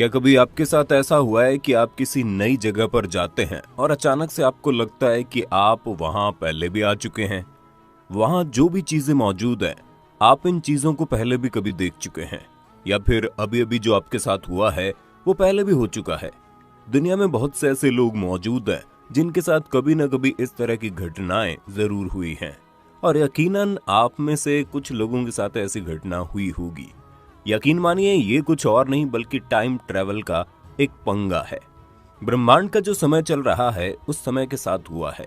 क्या कभी आपके साथ ऐसा हुआ है कि आप किसी नई जगह पर जाते हैं और अचानक से आपको लगता है कि आप वहां पहले भी आ चुके हैं। वहां जो भी चीजें मौजूद हैं, आप इन चीजों को पहले भी कभी देख चुके हैं, या फिर अभी अभी जो आपके साथ हुआ है वो पहले भी हो चुका है। दुनिया में बहुत से ऐसे लोग मौजूद हैं जिनके साथ कभी न कभी इस तरह की घटनाएं जरूर हुई हैं, और यकीनन आप में से कुछ लोगों के साथ ऐसी घटना हुई होगी। यकीन मानिए, ये कुछ और नहीं बल्कि टाइम ट्रेवल का एक पंगा है। ब्रह्मांड का जो समय चल रहा है उस समय के साथ हुआ है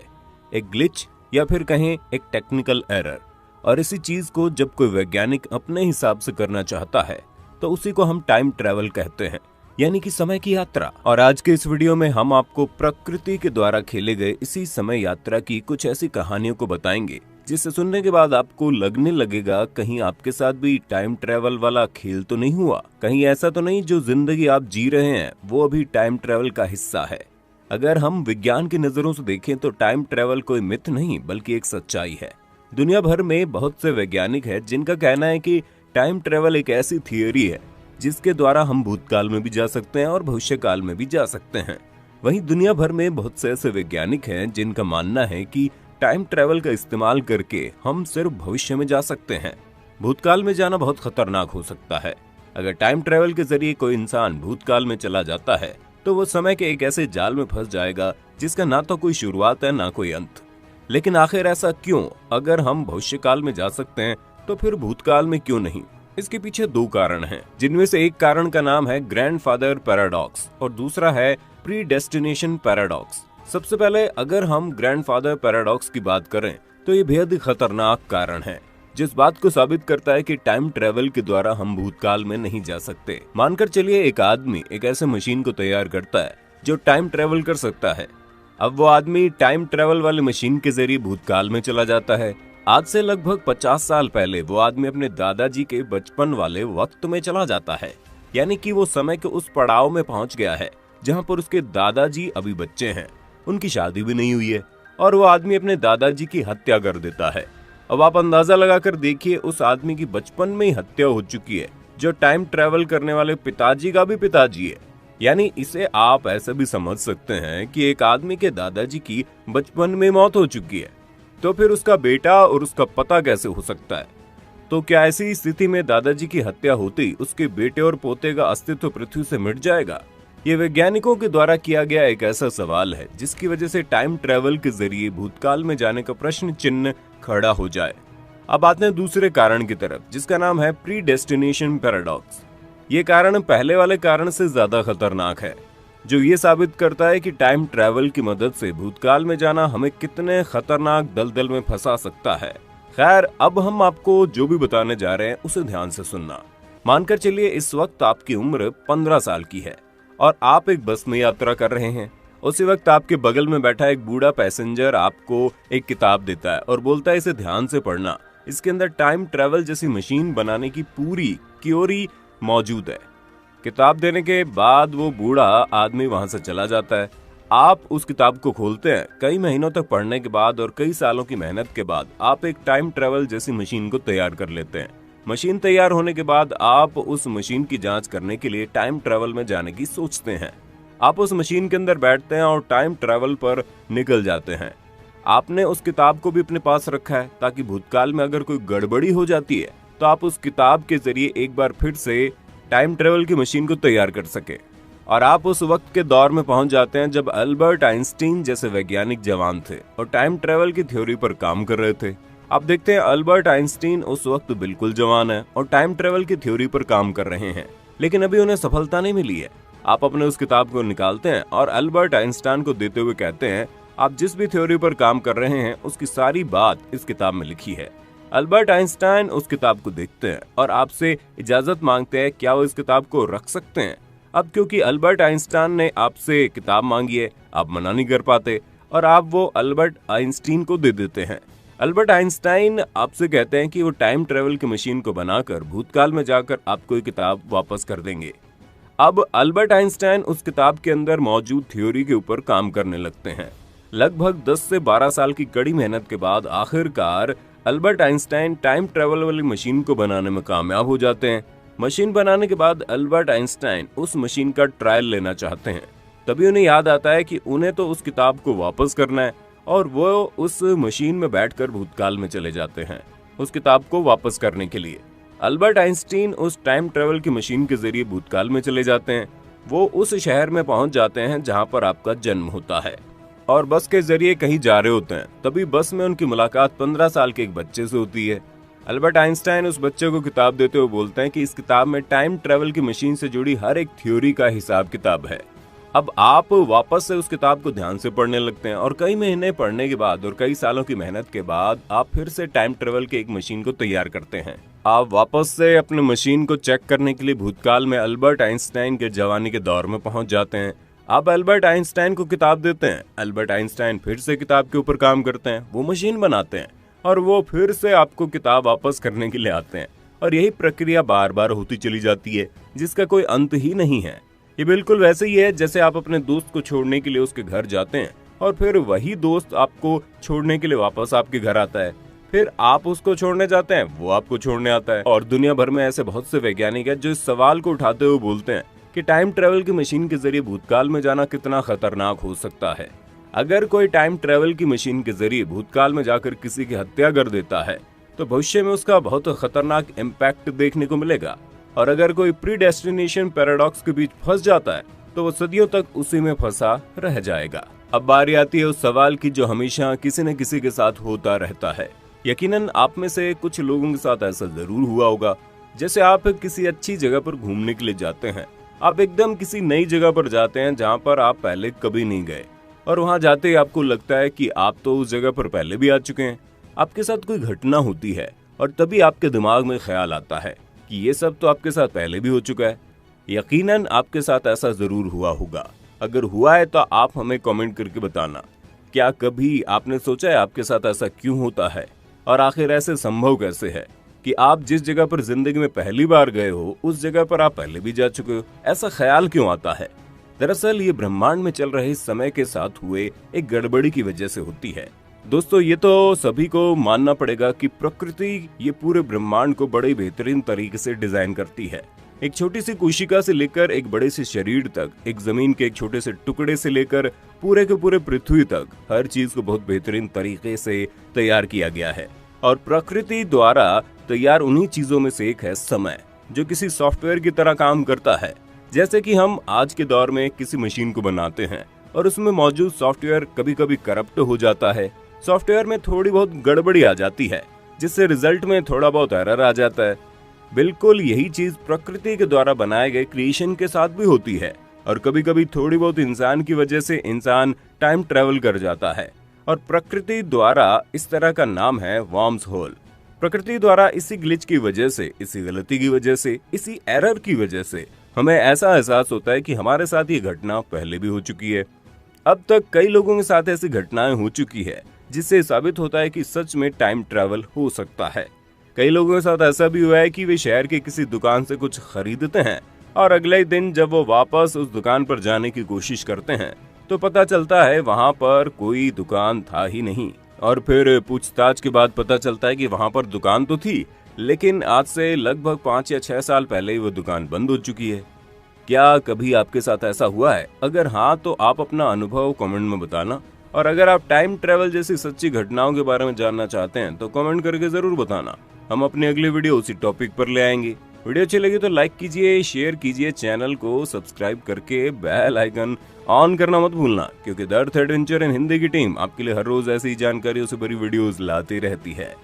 एक ग्लिच, या फिर कहें एक टेक्निकल एरर। और इसी चीज को जब कोई वैज्ञानिक अपने हिसाब से करना चाहता है तो उसी को हम टाइम ट्रेवल कहते हैं, यानी कि समय की यात्रा। और आज के इस वीडियो में हम आपको प्रकृति के द्वारा खेले गए इसी समय यात्रा की कुछ ऐसी कहानियों को बताएंगे जिसे सुनने के बाद आपको लगने लगेगा कहीं आपके साथ भी टाइम ट्रेवल वाला खेल तो नहीं हुआ, कहीं ऐसा तो नहीं जो जिंदगी आप जी रहे हैं वो अभी टाइम ट्रेवल का हिस्सा है। अगर हम विज्ञान की नजरों से देखें तो टाइम ट्रेवल कोई मिथ नहीं बल्कि एक सच्चाई है। दुनिया भर में बहुत से वैज्ञानिक हैं जिनका कहना है कि टाइम ट्रेवल एक ऐसी थियोरी है जिसके द्वारा हम भूतकाल में भी जा सकते हैं और भविष्य काल में भी जा सकते हैं। वहीं दुनिया भर में बहुत से ऐसे वैज्ञानिक हैं जिनका मानना है कि टाइम ट्रेवल का इस्तेमाल करके हम सिर्फ भविष्य में जा सकते हैं। भूतकाल में जाना बहुत खतरनाक हो सकता है। अगर टाइम ट्रेवल के जरिए कोई इंसान भूतकाल में चला जाता है तो वो समय के एक ऐसे जाल में फंस जाएगा जिसका ना तो कोई शुरुआत है ना कोई अंत। लेकिन आखिर ऐसा क्यों? अगर हम भविष्य काल में जा सकते हैं तो फिर भूतकाल में क्यों नहीं? इसके पीछे दो कारण हैं, जिनमें से एक कारण का नाम है ग्रैंडफादर पैराडॉक्स और दूसरा है प्रीडेस्टिनेशन पैराडॉक्स। सबसे पहले अगर हम ग्रैंडफादर पैराडॉक्स की बात करें तो ये बेहद ही खतरनाक कारण है, जिस बात को साबित करता है कि टाइम ट्रेवल के द्वारा हम भूतकाल में नहीं जा सकते। मानकर चलिए एक आदमी एक ऐसे मशीन को तैयार करता है जो टाइम ट्रेवल कर सकता है। अब वो आदमी टाइम ट्रेवल वाली मशीन के जरिए भूतकाल में चला जाता है। आज से लगभग 50 साल पहले वो आदमी अपने दादाजी के बचपन वाले वक्त में चला जाता है, यानी कि वो समय के उस पड़ाव में पहुंच गया है जहां पर उसके दादाजी अभी बच्चे हैं, उनकी शादी भी नहीं हुई है, और वो आदमी अपने दादाजी की हत्या कर देता है। अब आप अंदाजा लगाकर देखिए, उस आदमी की बचपन में ही हत्या हो चुकी है, जो टाइम ट्रेवल करने वाले पिताजी का भी पिताजी है। यानी इसे आप ऐसे भी समझ सकते हैं कि एक आदमी के दादाजी की बचपन में मौत हो चुकी है, तो फिर उसका बेटा और उसका पता कैसे हो सकता है? तो क्या ऐसी स्थिति में दादाजी की हत्या होती उसके बेटे और पोते का अस्तित्व पृथ्वी से मिट जाएगा? ये वैज्ञानिकों के द्वारा किया गया एक ऐसा सवाल है जिसकी वजह से टाइम ट्रेवल के जरिए भूतकाल में जाने का प्रश्न चिन्ह खड़ा हो जाए। अब आते हैं दूसरे कारण की तरफ, जिसका नाम है प्रीडेस्टिनेशन पैराडॉक्स। ये कारण पहले वाले कारण से ज्यादा खतरनाक है, जो ये साबित करता है कि टाइम ट्रेवल की मदद से भूतकाल में जाना हमें कितने खतरनाक दलदल में फंसा सकता है। खैर, अब हम आपको जो भी बताने जा रहे हैं उसे ध्यान से सुनना। मानकर चलिए इस वक्त आपकी उम्र 15 साल की है और आप एक बस में यात्रा कर रहे हैं। उसी वक्त आपके बगल में बैठा एक बूढ़ा पैसेंजर आपको एक किताब देता है और बोलता है इसे ध्यान से पढ़ना, इसके अंदर टाइम ट्रेवल जैसी मशीन बनाने की पूरी थ्योरी मौजूद है। किताब देने के बाद वो बूढ़ा आदमी वहां से चला जाता है। आप उस किताब को खोलते हैं। कई महीनों तक पढ़ने के बाद और कई सालों की मेहनत के बाद आप एक टाइम ट्रेवल जैसी मशीन को तैयार कर लेते हैं। मशीन तैयार होने के बाद आप उस मशीन की जांच करने के लिए टाइम ट्रेवल में जाने की सोचते हैं। आप उस मशीन के अंदर बैठते हैं और टाइम ट्रेवल पर निकल जाते हैं। आपने उस किताब को भी अपने पास रखा है ताकि भूतकाल में अगर कोई गड़बड़ी हो जाती है तो आप उस किताब के जरिए एक बार फिर से टाइम ट्रेवल की मशीन को तैयार कर सके। और आप उस वक्त के दौर में पहुंच जाते हैं जब अल्बर्ट आइंस्टीन जैसे वैज्ञानिक जवान थे और टाइम ट्रेवल की थ्योरी पर काम कर रहे थे। आप देखते हैं अल्बर्ट आइंस्टीन उस वक्त बिल्कुल जवान है और टाइम ट्रेवल की थ्योरी पर काम कर रहे हैं, लेकिन अभी उन्हें सफलता नहीं मिली है। आप अपने उस किताब को निकालते हैं और अल्बर्ट आइंस्टाइन को देते हुए कहते हैं, आप जिस भी थ्योरी पर काम कर रहे हैं उसकी सारी बात इस किताब में लिखी है। अल्बर्ट आइंस्टाइन उस किताब को देखते हैं और आपसे इजाजत मांगते हैं, क्या वो इस किताब को रख सकते हैं? अब क्योंकि अल्बर्ट आइंस्टाइन ने आपसे किताब मांगी है, आप मना नहीं कर पाते और आप वो अल्बर्ट आइंस्टीन को दे देते हैं। अल्बर्ट आइंस्टाइन आपसे कहते हैं कि वो टाइम ट्रेवल की मशीन को बनाकर भूतकाल में जाकर आपको ये किताब वापस कर देंगे। अब अल्बर्ट आइंस्टाइन उस किताब के अंदर मौजूद थ्योरी के ऊपर काम करने लगते हैं। लगभग 10 से 12 साल की कड़ी मेहनत के बाद आखिरकार अल्बर्ट आइंस्टाइन टाइम ट्रेवल वाली मशीन को बनाने में कामयाब हो जाते हैं। मशीन बनाने के बाद अल्बर्ट आइंस्टाइन उस मशीन का ट्रायल लेना चाहते हैं। तभी उन्हें याद आता है कि उन्हें तो उस किताब को वापस करना है और वो उस मशीन में बैठकर भूतकाल में चले जाते हैं उस किताब को वापस करने के लिए। अल्बर्ट आइंस्टीन उस टाइम ट्रेवल की मशीन के जरिए भूतकाल में चले जाते हैं। वो उस शहर में पहुंच जाते हैं जहां पर आपका जन्म होता है और बस के जरिए कहीं जा रहे होते हैं। तभी बस में उनकी मुलाकात 15 साल के एक बच्चे से होती है। अल्बर्ट आइंस्टाइन उस बच्चे को किताब देते हुए बोलते हैं कि इस किताब में टाइम ट्रेवल की मशीन से जुड़ी हर एक थ्योरी का हिसाब किताब है। अब आप वापस से उस किताब को ध्यान से पढ़ने लगते हैं और कई महीने पढ़ने के बाद और कई सालों की मेहनत के बाद आप फिर से टाइम ट्रेवल के एक मशीन को तैयार करते हैं। आप वापस से अपने मशीन को चेक करने के लिए भूतकाल में अल्बर्ट आइंस्टाइन के जवानी के दौर में पहुंच जाते हैं। आप अल्बर्ट आइंस्टाइन को किताब देते हैं। अल्बर्ट आइंस्टाइन फिर से किताब के ऊपर काम करते हैं, वो मशीन बनाते हैं और वो फिर से आपको किताब वापस करने के लिए आते हैं और यही प्रक्रिया बार बार होती चली जाती है जिसका कोई अंत ही नहीं है। ये बिल्कुल वैसे ही है जैसे आप अपने दोस्त को छोड़ने के लिए उसके घर जाते हैं और फिर वही दोस्त आपको छोड़ने के लिए वापस आपके घर आता है। फिर आप उसको छोड़ने जाते हैं, वो आपको छोड़ने आता है। और दुनिया भर में ऐसे बहुत से वैज्ञानिक हैं जो इस सवाल को उठाते हुए बोलते हैं कि टाइम ट्रेवल की मशीन के जरिए भूतकाल में जाना कितना खतरनाक हो सकता है। अगर कोई टाइम ट्रेवल की मशीन के जरिए भूतकाल में जाकर किसी की हत्या कर देता है तो भविष्य में उसका बहुत खतरनाक इम्पैक्ट देखने को मिलेगा। और अगर कोई प्रीडेस्टिनेशन पैराडॉक्स के बीच फंस जाता है तो वो सदियों तक उसी में फंसा रह जाएगा। अब बारी आती है उस सवाल की जो हमेशा किसी न किसी के साथ होता रहता है। यकीनन आप में से कुछ लोगों के साथ ऐसा जरूर हुआ होगा। जैसे आप किसी अच्छी जगह पर घूमने के लिए जाते हैं, आप एकदम किसी नई जगह पर जाते हैं जहाँ पर आप पहले कभी नहीं गए और वहाँ जाते ही आपको लगता है कि आप तो उस जगह पर पहले भी आ चुके हैं। आपके साथ कोई घटना होती है और तभी आपके दिमाग में ख्याल आता है कि ये सब तो आपके साथ पहले भी हो चुका है। यकीनन आपके साथ ऐसा जरूर हुआ होगा। अगर हुआ है तो आप हमें कमेंट करके बताना। क्या कभी आपने सोचा है आपके साथ ऐसा क्यों होता है और आखिर ऐसे संभव कैसे है कि आप जिस जगह पर जिंदगी में पहली बार गए हो उस जगह पर आप पहले भी जा चुके हो? ऐसा ख्याल क्यों आता है? दरअसल ये ब्रह्मांड में चल रहे समय के साथ हुए एक गड़बड़ी की वजह से होती है। दोस्तों, ये तो सभी को मानना पड़ेगा कि प्रकृति ये पूरे ब्रह्मांड को बड़े बेहतरीन तरीके से डिजाइन करती है। एक छोटी सी कोशिका से लेकर एक बड़े से शरीर तक, एक जमीन के एक छोटे से टुकड़े से लेकर पूरे के पूरे पृथ्वी तक, हर चीज को बहुत बेहतरीन तरीके से तैयार किया गया है। और प्रकृति द्वारा तैयार उन्हीं चीजों में से एक है समय, जो किसी सॉफ्टवेयर की तरह काम करता है। जैसे कि हम आज के दौर में किसी मशीन को बनाते हैं और उसमें मौजूद सॉफ्टवेयर कभी कभी करप्ट हो जाता है। सॉफ्टवेयर में थोड़ी बहुत गड़बड़ी आ जाती है जिससे रिजल्ट में थोड़ा बहुत एरर आ जाता है। बिल्कुल यही चीज प्रकृति के द्वारा बनाए गए क्रिएशन के साथ भी होती है। और कभी कभी थोड़ी बहुत इंसान की वजह से इंसान टाइम ट्रेवल कर जाता है और प्रकृति द्वारा इस तरह का नाम है वर्म्स होल। प्रकृति द्वारा इसी ग्लिच की वजह से, इसी गलती की वजह से, इसी एरर की वजह से हमें ऐसा एहसास होता है कि हमारे साथ ये घटना पहले भी हो चुकी है। अब तक कई लोगों के साथ ऐसी घटनाएं हो चुकी है जिससे साबित होता है कि सच में टाइम ट्रैवल हो सकता है। कई लोगों के साथ ऐसा भी हुआ है कि वे शहर के किसी दुकान से कुछ खरीदते हैं और अगले दिन जब वो वापस उस दुकान पर जाने की कोशिश करते हैं तो पता चलता है वहां पर कोई दुकान था ही नहीं। और फिर पूछताछ के बाद पता चलता है कि वहां पर दुकान तो थी, लेकिन आज से लगभग 5 या 6 साल पहले ही वो दुकान बंद हो चुकी है। क्या कभी आपके साथ ऐसा हुआ है? अगर हाँ तो आप अपना अनुभव कमेंट में बताना। और अगर आप टाइम ट्रेवल जैसी सच्ची घटनाओं के बारे में जानना चाहते हैं तो कमेंट करके जरूर बताना। हम अपनी अगली वीडियो उसी टॉपिक पर ले आएंगे। वीडियो अच्छी लगी तो लाइक कीजिए, शेयर कीजिए, चैनल को सब्सक्राइब करके बेल आइकन ऑन करना मत भूलना, क्योंकि the earth adventure in Hindi की टीम आपके लिए हर रोज ऐसी जानकारियों से भरी वीडियोस लाती रहती है।